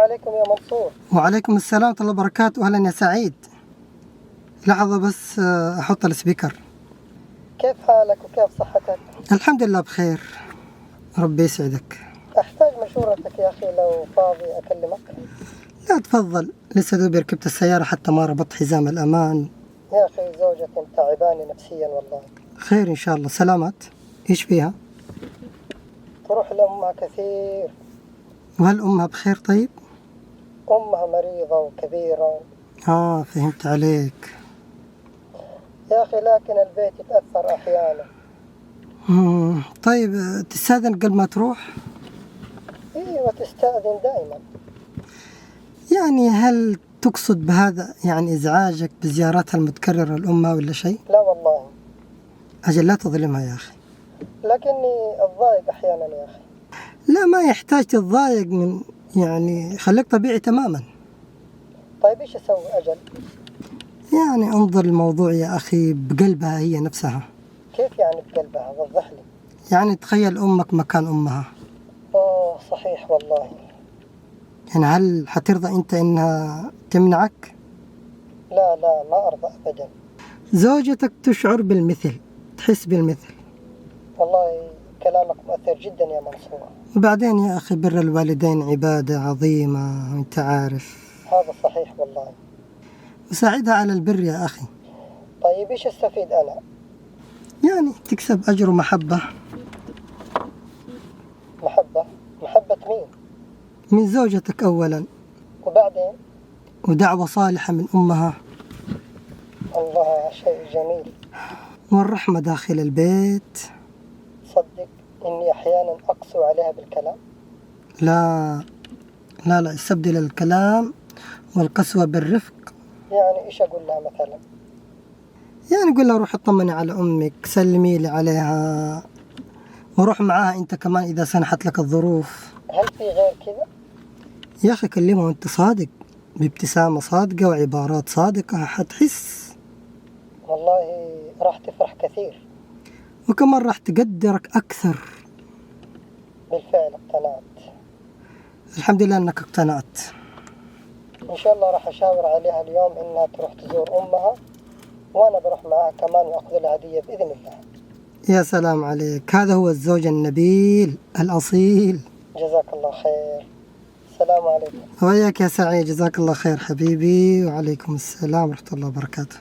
عليكم يا منصور. وعليكم السلام ورحمة الله وبركاته. أهلا يا سعيد. لحظة بس أحط السبيكر. كيف حالك وكيف صحتك؟ الحمد لله بخير، ربي يسعدك. أحتاج مشورتك يا أخي لو فاضي أكلمك. لا تفضل، لسه دوبي ركبت السيارة حتى ما ربطت حزام الأمان. يا أخي زوجتي متعباني نفسيا والله. خير إن شاء الله. سلامات؟ إيش فيها؟ تروح لأمها كثير. وهل أمها بخير طيب؟ أمها مريضة وكبيرة. فهمت عليك. يا أخي لكن البيت يتأثر أحيانا. طيب تستأذن قبل ما تروح؟ إيوه تستأذن دائما. يعني هل تقصد بهذا يعني إزعاجك بزياراتها المتكررة لأمها ولا شيء؟ لا والله. أجل لا تظلمها يا أخي. لكني أتضايق أحيانا يا أخي. لا ما يحتاج تتضايق، من يعني خليك طبيعي تماما. طيب إيش أسوي أجل؟ يعني انظر الموضوع يا أخي بقلبها هي نفسها. كيف يعني بقلبها؟ وضح لي. يعني تخيل أمك مكان أمها. صحيح والله. يعني هل حترضى أنت إنها تمنعك؟ لا ما أرضى أبدا. زوجتك تشعر بالمثل، تحس بالمثل. والله كلامك مؤثر جدا يا منصور. وبعدين يا أخي بر الوالدين عبادة عظيمة وأنت عارف. هذا صحيح والله. وساعدها على البر يا أخي. طيب إيش أستفيد أنا؟ يعني تكسب أجر ومحبة. محبة مين؟ من زوجتك أولا، وبعدين؟ ودعوة صالحة من أمها. الله، شيء جميل. والرحمة داخل البيت. صدق إني أحيانا أقسو عليها بالكلام. لا استبدل الكلام والقسوة بالرفق. يعني إيش أقول لها مثلا؟ يعني قل لها روح اطمني على أمك، سلمي لي عليها، وروح معاها أنت كمان إذا سنحت لك الظروف. هل في غير كذا؟ يا أخي كلمها وأنت صادق، بابتسامة صادقة وعبارات صادقة، حتحس والله راح تفرح كثير. وكمان راح تقدرك أكثر. بالفعل اقتنعت. الحمد لله أنك اقتنعت. إن شاء الله راح أشاور عليها اليوم إنها تروح تزور أمها، وأنا بروح معها كمان وأخذ لها هدية بإذن الله. يا سلام عليك، هذا هو الزوج النبيل الأصيل. جزاك الله خير. السلام عليكم. وياك يا سعيد، جزاك الله خير حبيبي. وعليكم السلام ورحمة الله وبركاته.